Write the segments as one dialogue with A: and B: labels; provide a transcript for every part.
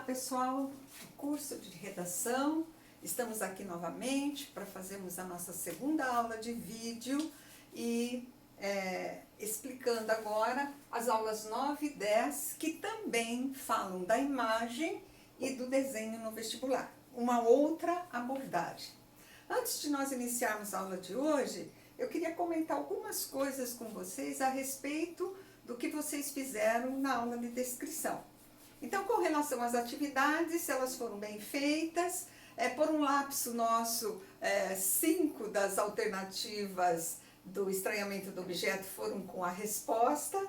A: pessoal, curso de redação, estamos aqui novamente para fazermos a nossa segunda aula de vídeo e explicando agora as aulas 9 e 10, que também falam da imagem e do desenho no vestibular, uma outra abordagem. Antes de nós iniciarmos a aula de hoje, eu queria comentar algumas coisas com vocês a respeito do que vocês fizeram na aula de descrição. Então, com relação às atividades, elas foram bem feitas. Por um lapso nosso, 5 das alternativas do estranhamento do objeto foram com a resposta,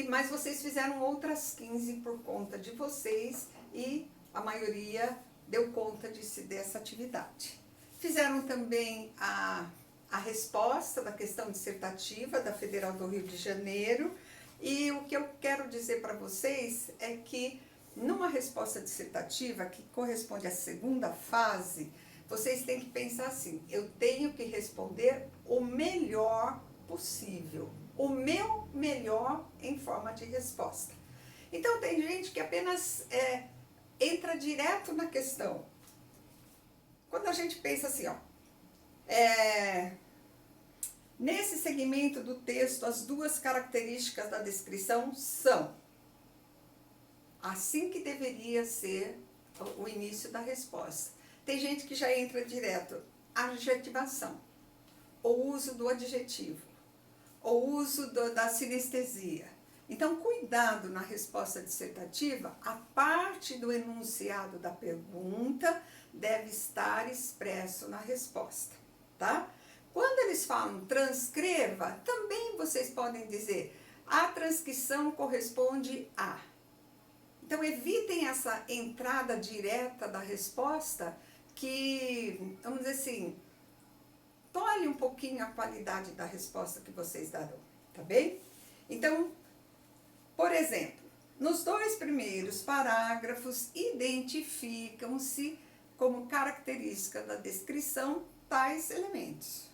A: mas vocês fizeram outras 15 por conta de vocês e a maioria deu conta dessa atividade. Fizeram também a resposta da questão dissertativa da Federal do Rio de Janeiro. E o que eu quero dizer para vocês é que numa resposta dissertativa, que corresponde à segunda fase, vocês têm que pensar assim: eu tenho que responder o melhor possível, o meu melhor em forma de resposta. Então tem gente que apenas entra direto na questão. Quando a gente pensa assim, nesse segmento do texto, as duas características da descrição são. Assim que deveria ser o início da resposta. Tem gente que já entra direto. Adjetivação, o uso do adjetivo, o uso da sinestesia. Então, cuidado na resposta dissertativa, a parte do enunciado da pergunta deve estar expresso na resposta, tá? Quando eles falam transcreva, também vocês podem dizer a transcrição corresponde a. Então, evitem essa entrada direta da resposta que, vamos dizer assim, tolhe um pouquinho a qualidade da resposta que vocês darão, tá bem? Então, por exemplo, nos 2 primeiros parágrafos identificam-se como característica da descrição tais elementos.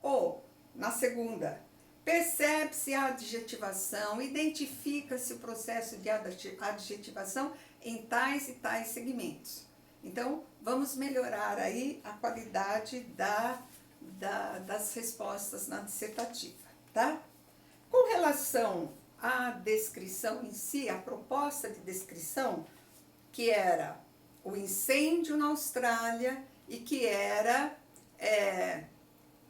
A: Ou, na segunda, percebe-se a adjetivação, identifica-se o processo de adjetivação em tais e tais segmentos. Então, vamos melhorar aí a qualidade das respostas na dissertativa, tá? Com relação à descrição em si, a proposta de descrição, que era o incêndio na Austrália e que era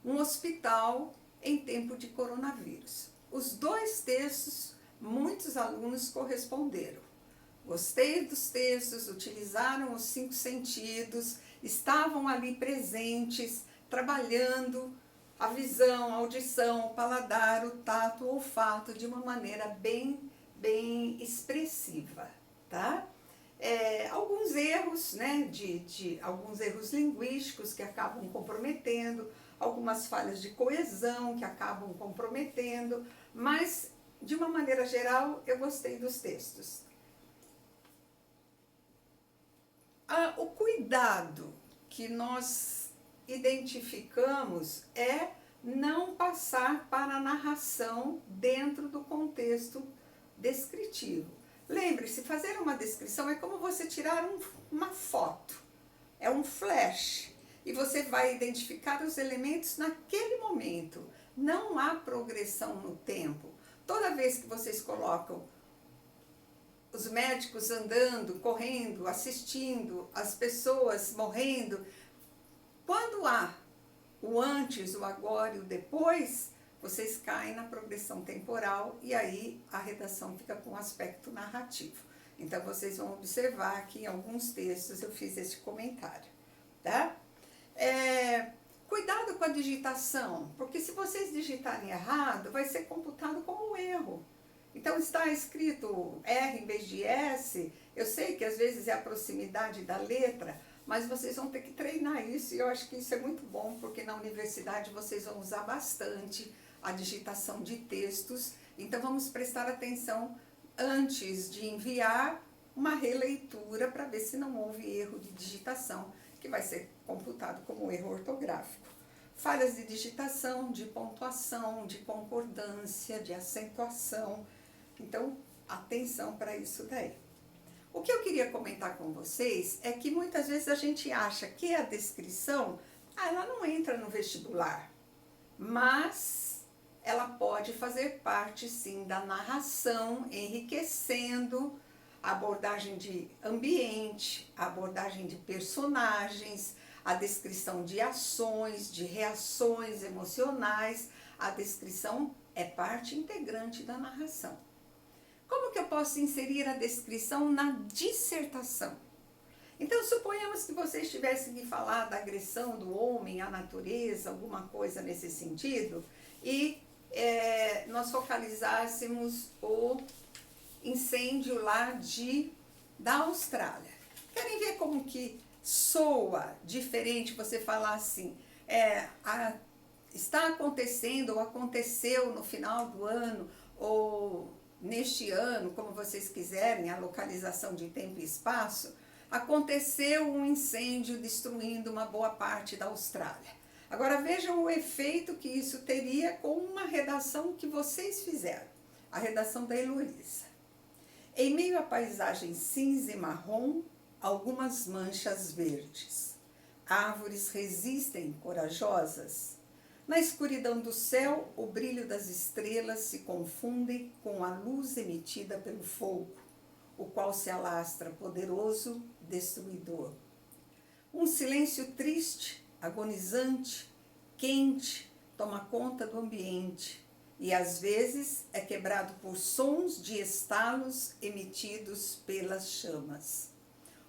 A: um hospital em tempo de coronavírus. Os 2 textos, muitos alunos corresponderam. Gostei dos textos, utilizaram os 5 sentidos, estavam ali presentes, trabalhando a visão, a audição, o paladar, o tato, o olfato, de uma maneira bem expressiva, tá? Alguns erros, né, alguns erros linguísticos que acabam comprometendo, algumas falhas de coesão que acabam comprometendo, mas, de uma maneira geral, eu gostei dos textos. O cuidado que nós identificamos é não passar para a narração dentro do contexto descritivo. Lembre-se, fazer uma descrição é como você tirar uma foto, é um flash. E você vai identificar os elementos naquele momento. Não há progressão no tempo. Toda vez que vocês colocam os médicos andando, correndo, assistindo, as pessoas morrendo, quando há o antes, o agora e o depois, vocês caem na progressão temporal e aí a redação fica com um aspecto narrativo. Então, vocês vão observar que em alguns textos eu fiz esse comentário, tá? Cuidado com a digitação, porque se vocês digitarem errado, vai ser computado como um erro. Então, está escrito R em vez de S, eu sei que às vezes é a proximidade da letra, mas vocês vão ter que treinar isso e eu acho que isso é muito bom, porque na universidade vocês vão usar bastante a digitação de textos, então vamos prestar atenção antes de enviar uma releitura para ver se não houve erro de digitação, que vai ser computado como erro ortográfico. Falhas de digitação, de pontuação, de concordância, de acentuação. Então, atenção para isso daí. O que eu queria comentar com vocês é que muitas vezes a gente acha que a descrição, ela não entra no vestibular, mas ela pode fazer parte sim da narração, enriquecendo a abordagem de ambiente, a abordagem de personagens, a descrição de ações, de reações emocionais. A descrição é parte integrante da narração. Como que eu posso inserir a descrição na dissertação? Então, suponhamos que vocês tivessem que falar da agressão do homem à natureza, alguma coisa nesse sentido, e nós focalizássemos o incêndio lá da Austrália. Querem ver como que soa diferente você falar assim, está acontecendo ou aconteceu no final do ano, ou neste ano, como vocês quiserem, a localização de tempo e espaço, aconteceu um incêndio destruindo uma boa parte da Austrália. Agora vejam o efeito que isso teria com uma redação que vocês fizeram, a redação da Heloísa. Em meio à paisagem cinza e marrom, algumas manchas verdes. Árvores resistem corajosas. Na escuridão do céu, o brilho das estrelas se confunde com a luz emitida pelo fogo, o qual se alastra poderoso, destruidor. Um silêncio triste, agonizante, quente, toma conta do ambiente e às vezes é quebrado por sons de estalos emitidos pelas chamas.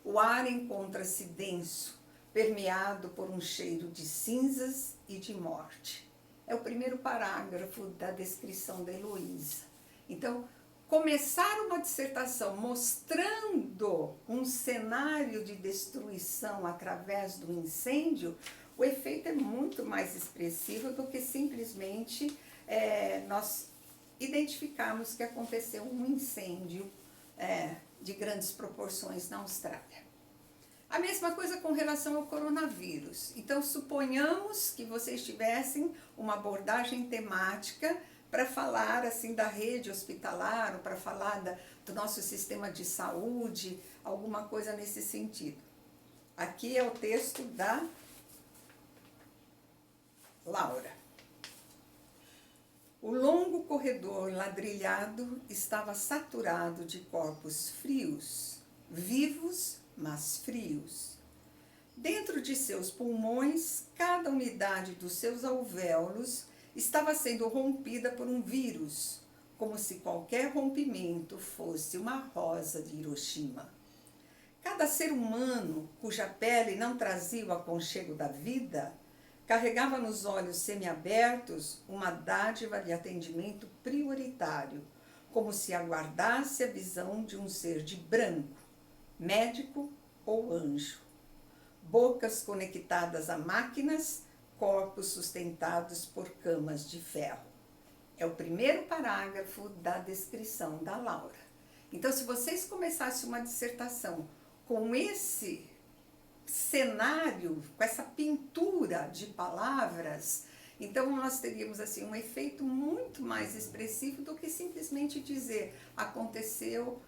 A: O ar encontra-se denso, permeado por um cheiro de cinzas e de morte. É o primeiro parágrafo da descrição da Heloísa. Então, começar uma dissertação mostrando um cenário de destruição através do incêndio, o efeito é muito mais expressivo do que simplesmente nós identificarmos que aconteceu um incêndio de grandes proporções na Austrália. A mesma coisa com relação ao coronavírus. Então, suponhamos que vocês tivessem uma abordagem temática para falar assim da rede hospitalar, ou para falar do nosso sistema de saúde, alguma coisa nesse sentido. Aqui é o texto da Laura. O longo corredor ladrilhado estava saturado de corpos frios, vivos, mas frios. Dentro de seus pulmões, cada unidade dos seus alvéolos estava sendo rompida por um vírus, como se qualquer rompimento fosse uma rosa de Hiroshima. Cada ser humano, cuja pele não trazia o aconchego da vida, carregava nos olhos semiabertos uma dádiva de atendimento prioritário, como se aguardasse a visão de um ser de branco, médico ou anjo. Bocas conectadas a máquinas, corpos sustentados por camas de ferro. É o primeiro parágrafo da descrição da Laura. Então, se vocês começassem uma dissertação com esse cenário, com essa pintura de palavras, então nós teríamos assim um efeito muito mais expressivo do que simplesmente dizer aconteceu,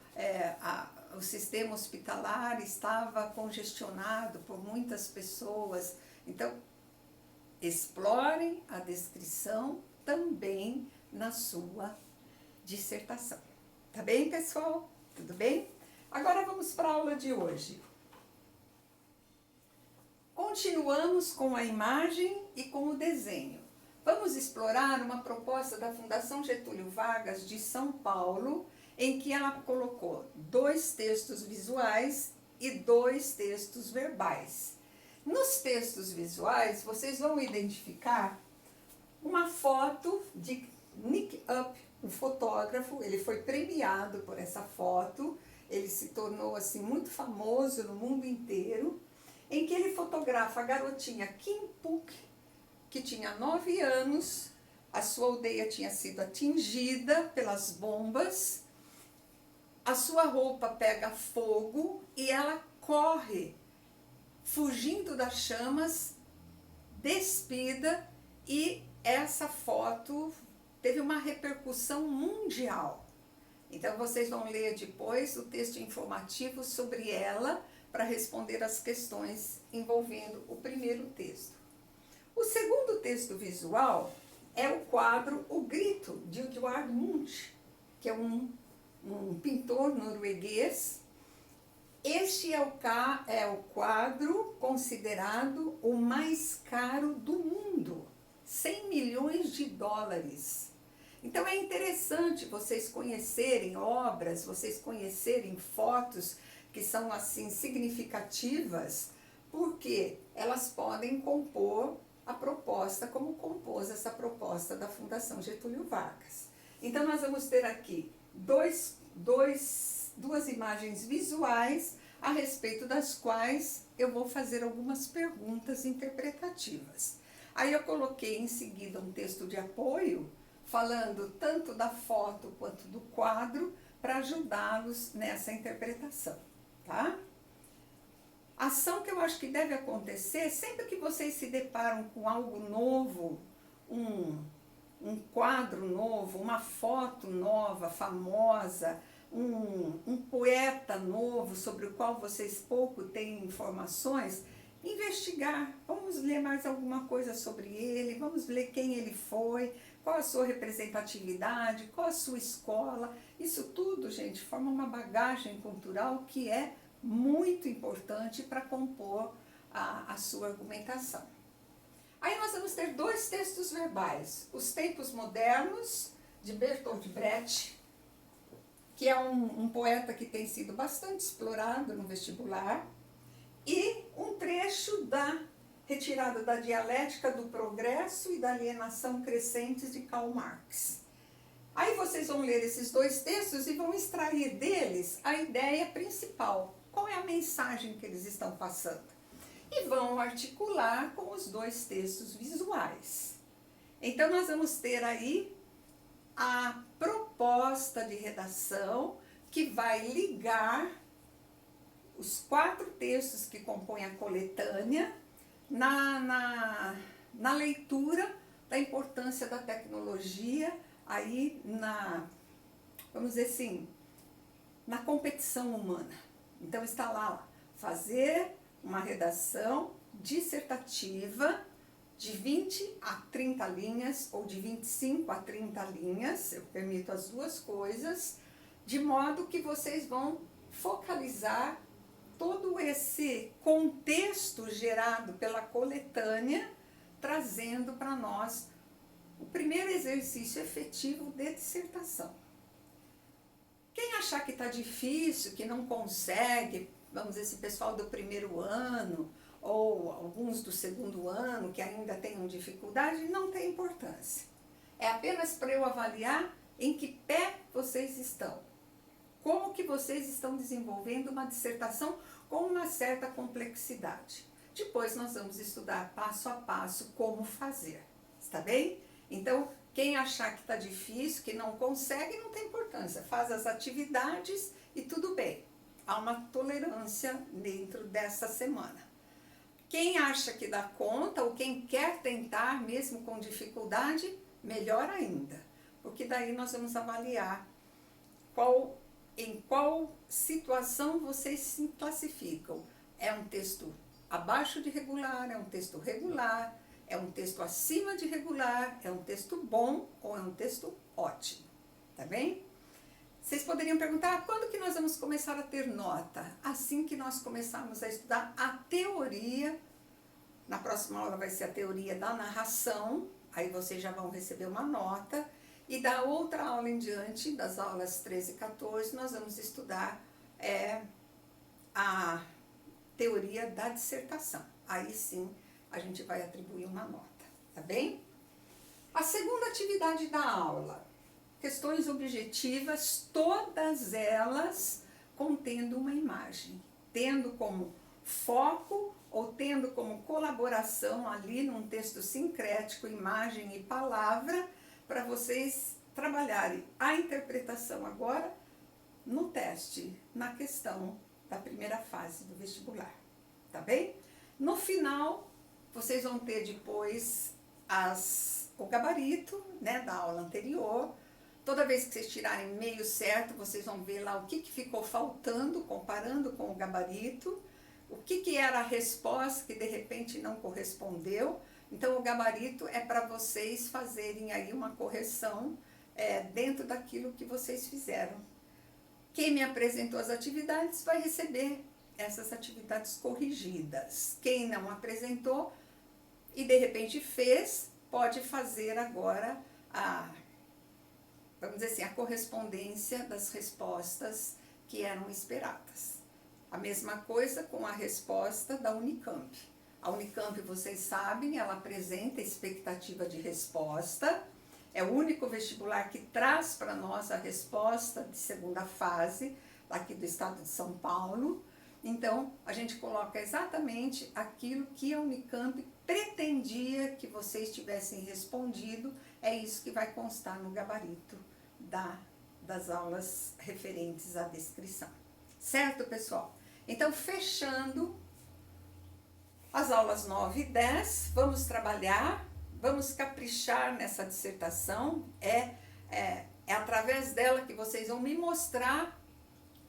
A: o sistema hospitalar estava congestionado por muitas pessoas. Então, explorem a descrição também na sua dissertação. Tá bem, pessoal? Tudo bem? Agora vamos para a aula de hoje. Continuamos com a imagem e com o desenho. Vamos explorar uma proposta da Fundação Getúlio Vargas de São Paulo, em que ela colocou 2 textos visuais e 2 textos verbais. Nos textos visuais, vocês vão identificar uma foto de Nick Up, um fotógrafo. Ele foi premiado por essa foto, ele se tornou assim muito famoso no mundo inteiro, em que ele fotografa a garotinha Kim Puk, que tinha 9 anos, a sua aldeia tinha sido atingida pelas bombas, a sua roupa pega fogo e ela corre, fugindo das chamas, despida, e essa foto teve uma repercussão mundial. Então, vocês vão ler depois o texto informativo sobre ela para responder as questões envolvendo o primeiro texto. O segundo texto visual é o quadro O Grito, de Edvard Munch, que é um pintor norueguês. Este é o quadro considerado o mais caro do mundo, 100 milhões de dólares. Então é interessante vocês conhecerem obras, vocês conhecerem fotos que são assim significativas, porque elas podem compor a proposta, como compôs essa proposta da Fundação Getúlio Vargas. Então nós vamos ter aqui duas imagens visuais a respeito das quais eu vou fazer algumas perguntas interpretativas. Aí eu coloquei em seguida um texto de apoio, falando tanto da foto quanto do quadro, para ajudá-los nessa interpretação, tá? A ação que eu acho que deve acontecer, sempre que vocês se deparam com algo novo, um quadro novo, uma foto nova, famosa, um poeta novo sobre o qual vocês pouco têm informações, investigar, vamos ler mais alguma coisa sobre ele, vamos ler quem ele foi, qual a sua representatividade, qual a sua escola. Isso tudo, gente, forma uma bagagem cultural que é muito importante para compor a sua argumentação. Aí nós vamos ter dois textos verbais. Os Tempos Modernos, de Bertolt Brecht, que é um poeta que tem sido bastante explorado no vestibular, e um trecho retirado da Dialética do Progresso e da Alienação Crescentes de Karl Marx. Aí vocês vão ler esses dois textos e vão extrair deles a ideia principal. Qual é a mensagem que eles estão passando? E vão articular com os dois textos visuais. Então nós vamos ter aí a proposta de redação que vai ligar os 4 textos que compõem a coletânea na leitura da importância da tecnologia aí vamos dizer assim, na competição humana. Então está lá, fazer uma redação dissertativa de 20 a 30 linhas ou de 25 a 30 linhas, eu permito as duas coisas, de modo que vocês vão focalizar todo esse contexto gerado pela coletânea, trazendo para nós o primeiro exercício efetivo de dissertação. Quem achar que está difícil, que não consegue, vamos dizer, esse pessoal do primeiro ano, ou alguns do segundo ano que ainda tenham dificuldade, não tem importância. É apenas para eu avaliar em que pé vocês estão. Como que vocês estão desenvolvendo uma dissertação com uma certa complexidade. Depois nós vamos estudar passo a passo como fazer, está bem? Então, quem achar que está difícil, que não consegue, não tem importância. Faz as atividades e tudo bem. Há uma tolerância dentro dessa semana. Quem acha que dá conta ou quem quer tentar, mesmo com dificuldade, melhor ainda. Porque daí nós vamos avaliar em qual situação vocês se classificam. É um texto abaixo de regular, é um texto regular, é um texto acima de regular, é um texto bom ou é um texto ótimo, tá bem? Vocês poderiam perguntar, quando que nós vamos começar a ter nota? Assim que nós começarmos a estudar a teoria, na próxima aula vai ser a teoria da narração, aí vocês já vão receber uma nota, e da outra aula em diante, das aulas 13 e 14, nós vamos estudar a teoria da dissertação. Aí sim, a gente vai atribuir uma nota, tá bem? A segunda atividade da aula, questões objetivas, todas elas contendo uma imagem, tendo como foco ou tendo como colaboração ali num texto sincrético, imagem e palavra, para vocês trabalharem a interpretação agora no teste, na questão da primeira fase do vestibular, tá bem? No final, vocês vão ter depois o gabarito, né, da aula anterior, Toda vez que vocês tirarem meio certo, vocês vão ver lá o que ficou faltando, comparando com o gabarito, o que era a resposta que de repente não correspondeu. Então, o gabarito é para vocês fazerem aí uma correção dentro daquilo que vocês fizeram. Quem me apresentou as atividades vai receber essas atividades corrigidas. Quem não apresentou e de repente fez, pode fazer agora vamos dizer assim, a correspondência das respostas que eram esperadas. A mesma coisa com a resposta da Unicamp. A Unicamp, vocês sabem, ela apresenta expectativa de resposta. É o único vestibular que traz para nós a resposta de segunda fase, aqui do estado de São Paulo. Então, a gente coloca exatamente aquilo que a Unicamp pretendia que vocês tivessem respondido. É isso que vai constar no gabarito das aulas referentes à descrição. Certo, pessoal? Então, fechando as aulas 9 e 10, vamos trabalhar, vamos caprichar nessa dissertação. É através dela que vocês vão me mostrar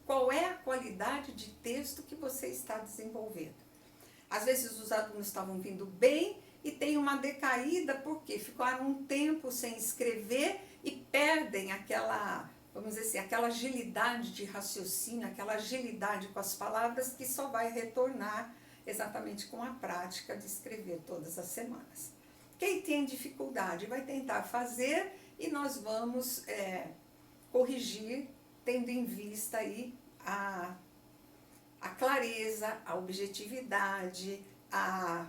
A: qual é a qualidade de texto que você está desenvolvendo. Às vezes os alunos estavam vindo bem e tem uma decaída porque ficaram um tempo sem escrever e perdem aquela, vamos dizer assim, aquela agilidade de raciocínio, aquela agilidade com as palavras que só vai retornar exatamente com a prática de escrever todas as semanas. Quem tem dificuldade vai tentar fazer e nós vamos corrigir, tendo em vista aí a clareza, a objetividade, a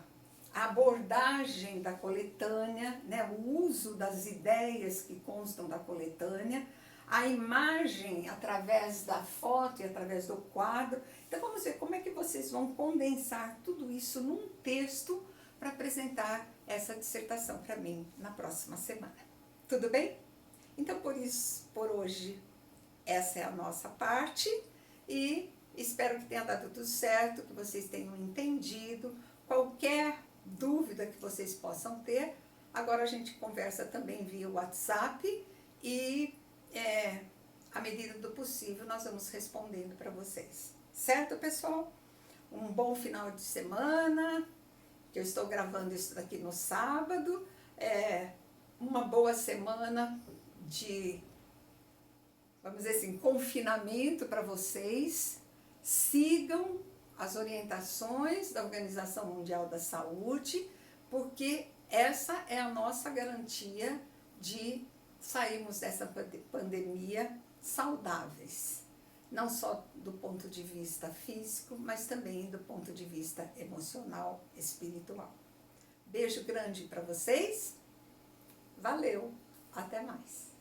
A: abordagem da coletânea, né? O uso das ideias que constam da coletânea, a imagem através da foto e através do quadro. Então vamos ver como é que vocês vão condensar tudo isso num texto para apresentar essa dissertação para mim na próxima semana. Tudo bem? Então por hoje essa é a nossa parte e espero que tenha dado tudo certo, que vocês tenham entendido. Qualquer dúvida que vocês possam ter, agora a gente conversa também via WhatsApp e à medida do possível nós vamos respondendo para vocês. Certo, pessoal? Um bom final de semana, que eu estou gravando isso daqui no sábado. Uma boa semana de, vamos dizer assim, confinamento para vocês. Sigam as orientações da Organização Mundial da Saúde, porque essa é a nossa garantia de sairmos dessa pandemia saudáveis, não só do ponto de vista físico, mas também do ponto de vista emocional, espiritual. Beijo grande para vocês, valeu, até mais!